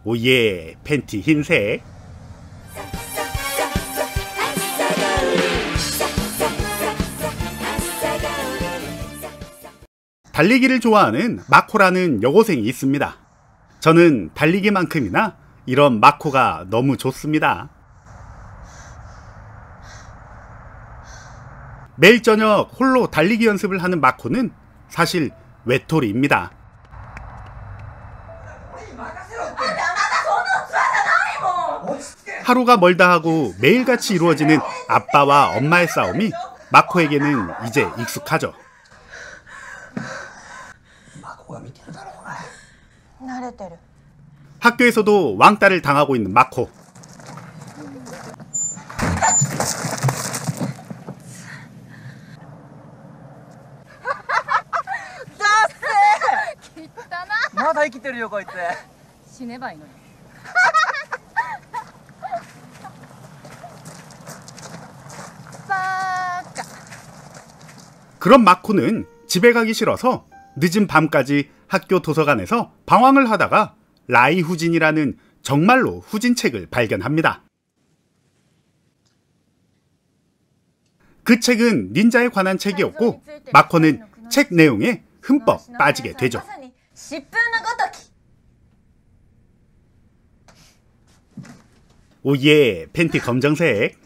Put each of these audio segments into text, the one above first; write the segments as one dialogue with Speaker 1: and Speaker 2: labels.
Speaker 1: 오예, 팬티 흰색. 달리기를 좋아하는 마코라는 여고생이 있습니다. 저는 달리기만큼이나 이런 마코가 너무 좋습니다. 매일 저녁 홀로 달리기 연습을 하는 마코는 사실 외톨이입니다. 하루가 멀다 하고 매일같이 이루어지는 아빠와 엄마의 싸움이 마코에게는 이제 익숙하죠. 학교에서도 왕따를 당하고 있는 마코. 그런 마코는 집에 가기 싫어서 늦은 밤까지 학교 도서관에서 방황을 하다가 라이후진이라는 정말로 후진책을 발견합니다. 그 책은 닌자에 관한 책이었고 마코는 책 내용에 흠뻑 빠지게 되죠. 오예, 팬티 검정색.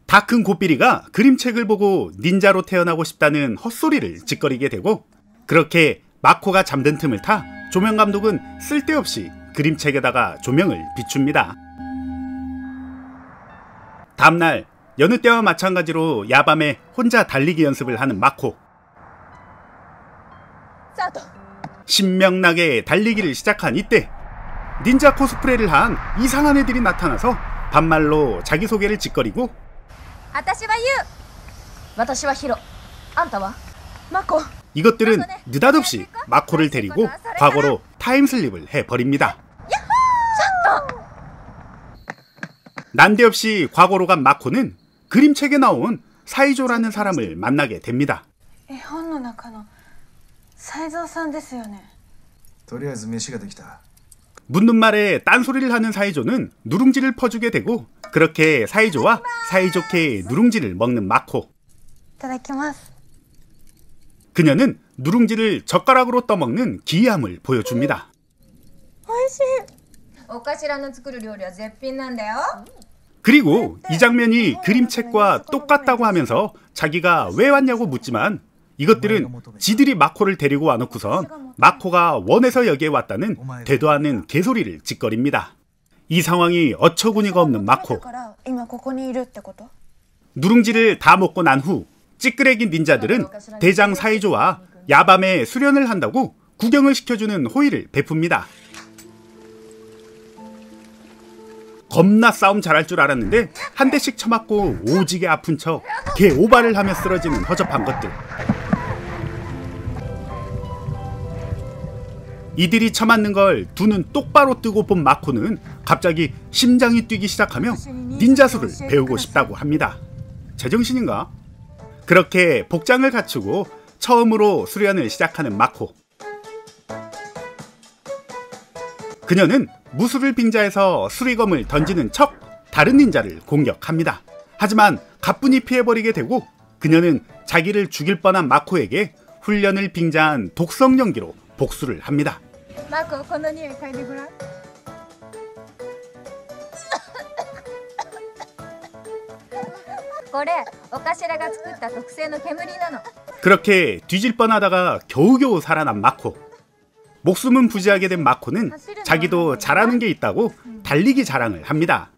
Speaker 1: 다 큰 고삐리가 그림책을 보고 닌자로 태어나고 싶다는 헛소리를 짓거리게 되고, 그렇게 마코가 잠든 틈을 타 조명감독은 쓸데없이 그림책에다가 조명을 비춥니다. 다음날 여느 때와 마찬가지로 야밤에 혼자 달리기 연습을 하는 마코. 신명나게 달리기를 시작한 이때 닌자 코스프레를 한 이상한 애들이 나타나서 반말로 자기소개를 짓거리고, 이것들은 느닷없이 마코를 데리고 과거로 타임슬립을 해버립니다. 난데없이 과거로 간 마코는 그림책에 나온 사이조라는 사람을 만나게 됩니다. 묻는 말에 딴소리를 하는 사이조는 누룽지를 퍼주게 되고, 그렇게 사이조와 사이좋게 누룽지를 먹는 마코. 그녀는 누룽지를 젓가락으로 떠먹는 기이함을 보여줍니다. 그리고 이 장면이 그림책과 똑같다고 하면서 자기가 왜 왔냐고 묻지만, 이것들은 지들이 마코를 데리고 와놓고선 마코가 원해서 여기에 왔다는 되도 않는 개소리를 짓거립니다. 이 상황이 어처구니가 없는 마코. 누룽지를 다 먹고 난 후 찌끄레기 닌자들은 대장 사이조와 야밤에 수련을 한다고 구경을 시켜주는 호의를 베풉니다. 겁나 싸움 잘할 줄 알았는데 한 대씩 쳐맞고 오지게 아픈 척 개 오발을 하며 쓰러지는 허접한 것들. 이들이 쳐맞는 걸 두 눈 똑바로 뜨고 본 마코는 갑자기 심장이 뛰기 시작하며 닌자수를 배우고 싶다고 합니다. 제정신인가? 그렇게 복장을 갖추고 처음으로 수련을 시작하는 마코. 그녀는 무술을 빙자해서 수리검을 던지는 척 다른 닌자를 공격합니다. 하지만 가뿐히 피해버리게 되고, 그녀는 자기를 죽일 뻔한 마코에게 훈련을 빙자한 독성 연기로 복수를 합니다. 마코, この匂い嗅いでごらん。 그렇게 뒤질 뻔하다가 겨우겨우 살아난 마코. 목숨은 부지하게 된 마코는 자기도 잘하는 게 있다고 달리기 자랑을 합니다.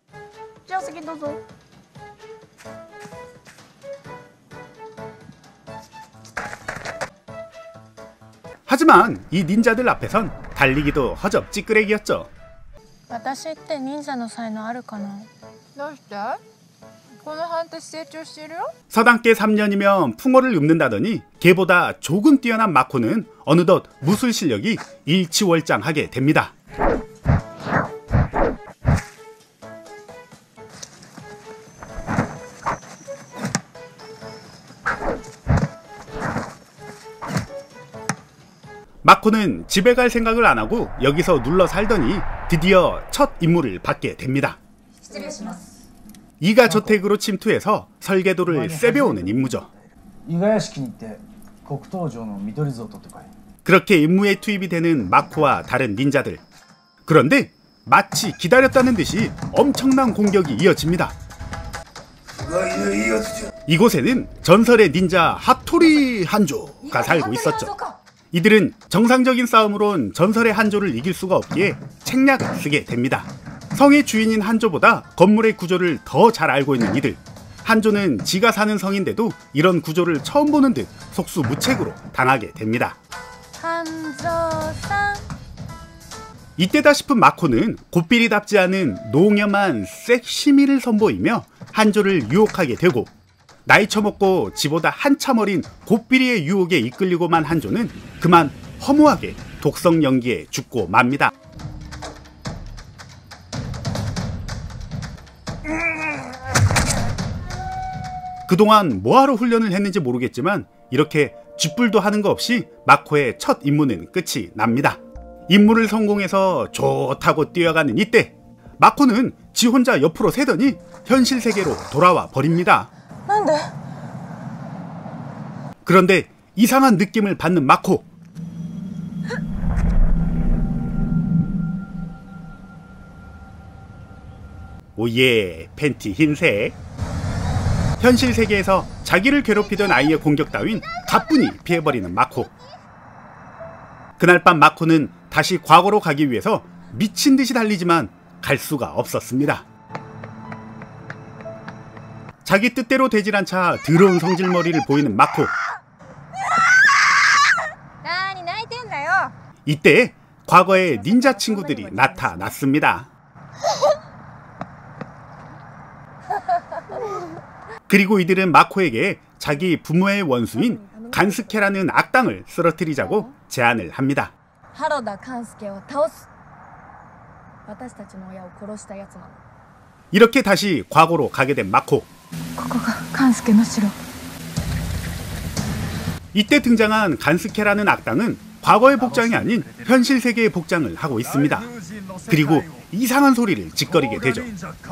Speaker 1: 하지만 이 닌자들 앞에선 달리기도 허접 찌끄레기였죠. 서당계 3년이면 풍어를 읊는다더니 개보다 조금 뛰어난 마코는 어느덧 무술 실력이 일치월장하게 됩니다. 마코는 집에 갈 생각을 안 하고 여기서 눌러 살더니 드디어 첫 임무를 받게 됩니다. 이가 저택으로 침투해서 설계도를 쎄배우는 임무죠. 그렇게 임무에 투입이 되는 마코와 다른 닌자들. 그런데 마치 기다렸다는 듯이 엄청난 공격이 이어집니다. 이곳에는 전설의 닌자 하토리 한조가 살고 있었죠. 이들은 정상적인 싸움으론 전설의 한조를 이길 수가 없기에 책략을 쓰게 됩니다. 성의 주인인 한조보다 건물의 구조를 더 잘 알고 있는 이들. 한조는 지가 사는 성인데도 이런 구조를 처음 보는 듯 속수무책으로 당하게 됩니다. 이때다 싶은 마코는 고삐리답지 않은 농염한 섹시미를 선보이며 한조를 유혹하게 되고, 나이 처먹고 지보다 한참 어린 고삐리의 유혹에 이끌리고만 한조는 그만 허무하게 독성 연기에 죽고 맙니다. 그동안 뭐하러 훈련을 했는지 모르겠지만 이렇게 쥐뿔도 하는 거 없이 마코의 첫 임무는 끝이 납니다. 임무를 성공해서 좋다고 뛰어가는 이때 마코는 지 혼자 옆으로 새더니 현실 세계로 돌아와 버립니다. 그런데 이상한 느낌을 받는 마코. 오예, 팬티 흰색. 현실 세계에서 자기를 괴롭히던 아이의 공격 따윈 가뿐히 피해버리는 마코. 그날 밤 마코는 다시 과거로 가기 위해서 미친 듯이 달리지만 갈 수가 없었습니다. 자기 뜻대로 되질 않자 더러운 성질머리를 보이는 마코. 이때 과거의 닌자 친구들이 나타났습니다. 그리고 이들은 마코에게 자기 부모의 원수인 간스케라는 악당을 쓰러뜨리자고 제안을 합니다. 이렇게 다시 과거로 가게 된 마코. 이때 등장한 간스케라는 악당은 과거의 복장이 아닌 현실 세계의 복장을 하고 있습니다. 그리고 이상한 소리를 짓거리게 되죠.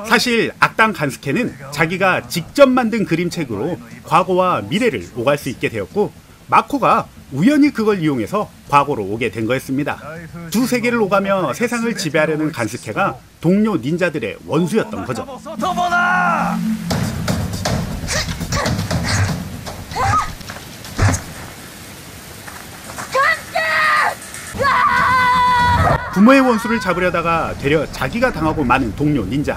Speaker 1: 사실 악당 간스케는 자기가 직접 만든 그림책으로 과거와 미래를 오갈 수 있게 되었고, 마코가 우연히 그걸 이용해서 과거로 오게 된 거였습니다. 두 세계를 오가며 세상을 지배하려는 간스케가 동료 닌자들의 원수였던 거죠. 부모의 원수를 잡으려다가 되려 자기가 당하고 마는 동료 닌자.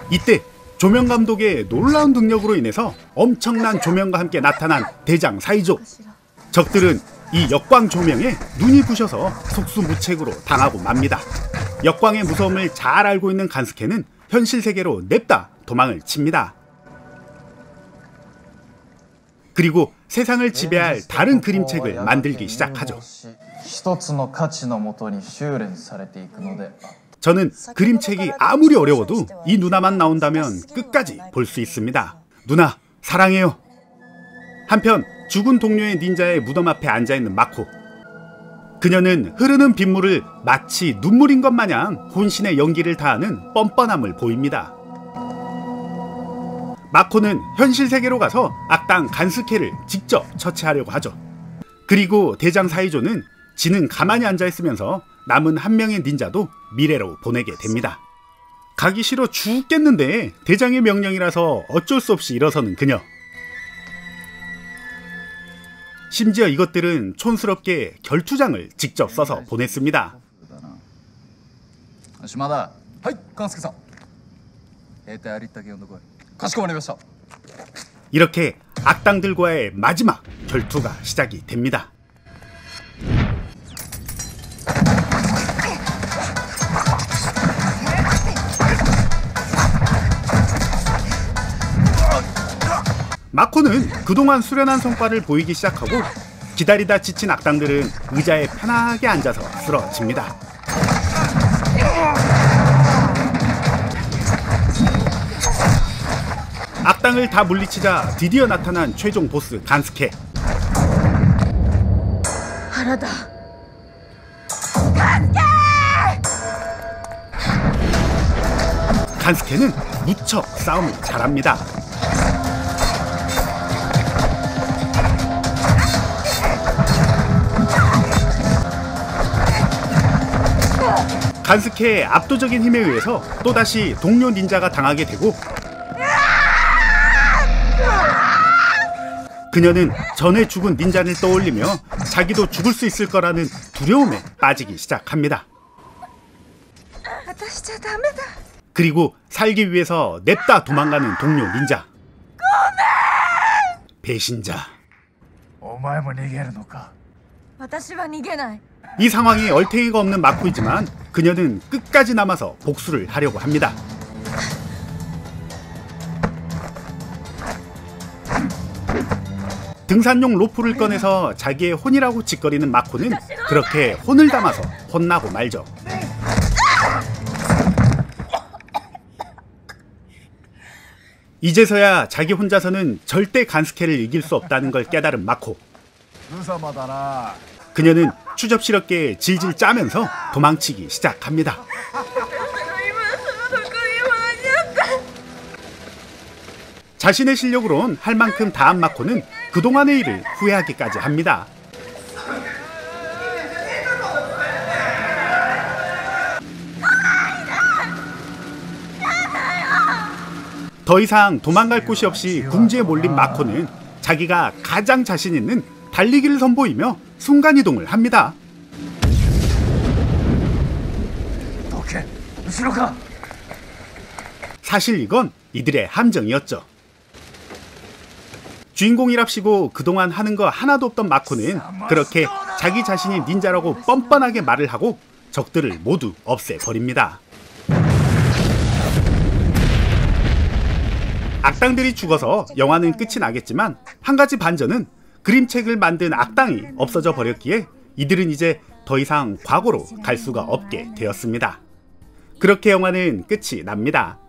Speaker 1: 이때 조명 감독의 놀라운 능력으로 인해서 엄청난 조명과 함께 나타난 대장 사이조. 적들은 이 역광 조명에 눈이 부셔서 속수무책으로 당하고 맙니다. 역광의 무서움을 잘 알고 있는 간스케는 현실 세계로 냅다 도망을 칩니다. 그리고 세상을 지배할 다른 그림책을 만들기 시작하죠. 저는 그림책이 아무리 어려워도 이 누나만 나온다면 끝까지 볼 수 있습니다. 누나 사랑해요. 한편 죽은 동료의 닌자의 무덤 앞에 앉아있는 마코. 그녀는 흐르는 빗물을 마치 눈물인 것 마냥 혼신의 연기를 다하는 뻔뻔함을 보입니다. 마코는 현실 세계로 가서 악당 간스케를 직접 처치하려고 하죠. 그리고 대장 사이조는 지는 가만히 앉아있으면서 남은 한 명의 닌자도 미래로 보내게 됩니다. 가기 싫어 죽겠는데 대장의 명령이라서 어쩔 수 없이 일어서는 그녀. 심지어 이것들은 촌스럽게 결투장을 직접 써서 보냈습니다. 이렇게 악당들과의 마지막 결투가 시작이 됩니다. 마코는 그동안 수련한 성과를 보이기 시작하고 기다리다 지친 악당들은 의자에 편하게 앉아서 쓰러집니다. 악당을 다 물리치자 드디어 나타난 최종 보스 간스케.
Speaker 2: 体
Speaker 1: 간스케는 무척 싸움을 잘합니다. 간스케의 압도적인 힘에 의해서 또다시 동료 닌자가 당하게 되고, 그녀는 전에 죽은 닌자를 떠올리며 자기도 죽을 수 있을 거라는 두려움에 빠지기 시작합니다. 그리고 살기 위해서 냅다 도망가는 동료 닌자. 배신자. 이 상황이 얼탱이가 없는 마코이지만 그녀는 끝까지 남아서 복수를 하려고 합니다. 등산용 로프를 꺼내서 자기의 혼이라고 짓거리는 마코는 그렇게 혼을 담아서 혼나고 말죠. 이제서야 자기 혼자서는 절대 간스케를 이길 수 없다는 걸 깨달은 마코. 그녀는 추접스럽게 질질 짜면서 도망치기 시작합니다. 자신의 실력으론 할 만큼 다한 마코는 그동안의 일을 후회하기까지 합니다. 더 이상 도망갈 곳이 없이 궁지에 몰린 마코는 자기가 가장 자신 있는 달리기를 선보이며 순간이동을 합니다. 사실 이건 이들의 함정이었죠. 주인공이랍시고 그동안 하는 거 하나도 없던 마코는 그렇게 자기 자신이 닌자라고 뻔뻔하게 말을 하고 적들을 모두 없애버립니다. 악당들이 죽어서 영화는 끝이 나겠지만 한 가지 반전은 그림책을 만든 악당이 없어져 버렸기에 이들은 이제 더 이상 과거로 갈 수가 없게 되었습니다. 그렇게 영화는 끝이 납니다.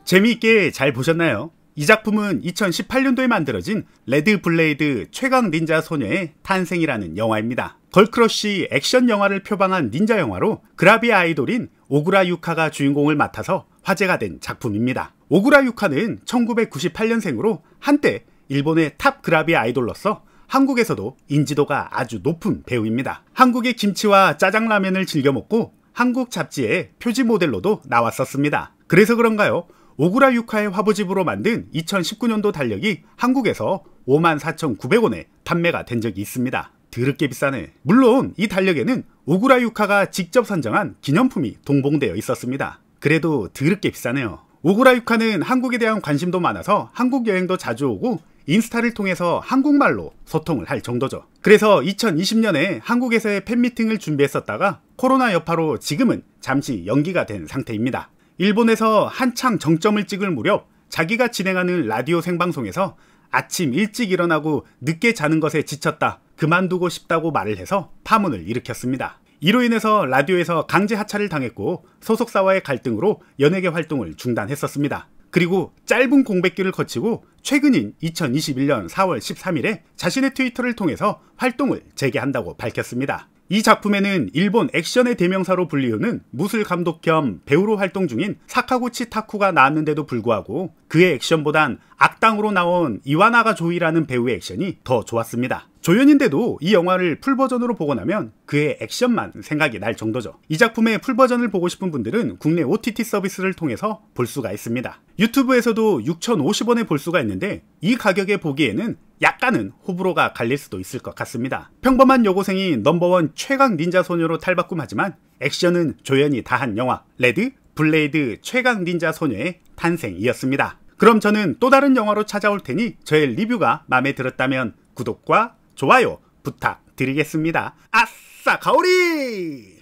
Speaker 1: 재미있게 잘 보셨나요? 이 작품은 2018년도에 만들어진 레드 블레이드 최강 닌자 소녀의 탄생이라는 영화입니다. 걸크러쉬 액션 영화를 표방한 닌자 영화로 그라비 아이돌인 오구라 유카가 주인공을 맡아서 화제가 된 작품입니다. 오구라 유카는 1998년생으로 한때 일본의 탑 그라비 아이돌로서 한국에서도 인지도가 아주 높은 배우입니다. 한국의 김치와 짜장라면을 즐겨 먹고 한국 잡지의 표지 모델로도 나왔었습니다. 그래서 그런가요? 오구라 유카의 화보집으로 만든 2019년도 달력이 한국에서 54,900원에 판매가 된 적이 있습니다. 드럽게 비싸네. 물론 이 달력에는 오구라 유카가 직접 선정한 기념품이 동봉되어 있었습니다. 그래도 드럽게 비싸네요. 오구라 유카는 한국에 대한 관심도 많아서 한국 여행도 자주 오고 인스타를 통해서 한국말로 소통을 할 정도죠. 그래서 2020년에 한국에서의 팬미팅을 준비했었다가 코로나 여파로 지금은 잠시 연기가 된 상태입니다. 일본에서 한창 정점을 찍을 무렵 자기가 진행하는 라디오 생방송에서 아침 일찍 일어나고 늦게 자는 것에 지쳤다, 그만두고 싶다고 말을 해서 파문을 일으켰습니다. 이로 인해서 라디오에서 강제 하차를 당했고 소속사와의 갈등으로 연예계 활동을 중단했었습니다. 그리고 짧은 공백기를 거치고 최근인 2021년 4월 13일에 자신의 트위터를 통해서 활동을 재개한다고 밝혔습니다. 이 작품에는 일본 액션의 대명사로 불리우는 무술 감독 겸 배우로 활동 중인 사카구치 타쿠가 나왔는데도 불구하고 그의 액션보단 악당으로 나온 이와나가 조이라는 배우의 액션이 더 좋았습니다. 조연인데도 이 영화를 풀버전으로 보고 나면 그의 액션만 생각이 날 정도죠. 이 작품의 풀버전을 보고 싶은 분들은 국내 OTT 서비스를 통해서 볼 수가 있습니다. 유튜브에서도 6,050원에 볼 수가 있는데 이 가격에 보기에는 약간은 호불호가 갈릴 수도 있을 것 같습니다. 평범한 여고생이 넘버원 최강 닌자 소녀로 탈바꿈하지만 액션은 조연이 다한 영화 레드 블레이드 최강 닌자 소녀의 탄생이었습니다. 그럼 저는 또 다른 영화로 찾아올 테니 저의 리뷰가 마음에 들었다면 구독과 좋아요 부탁드리겠습니다. 아싸 가오리!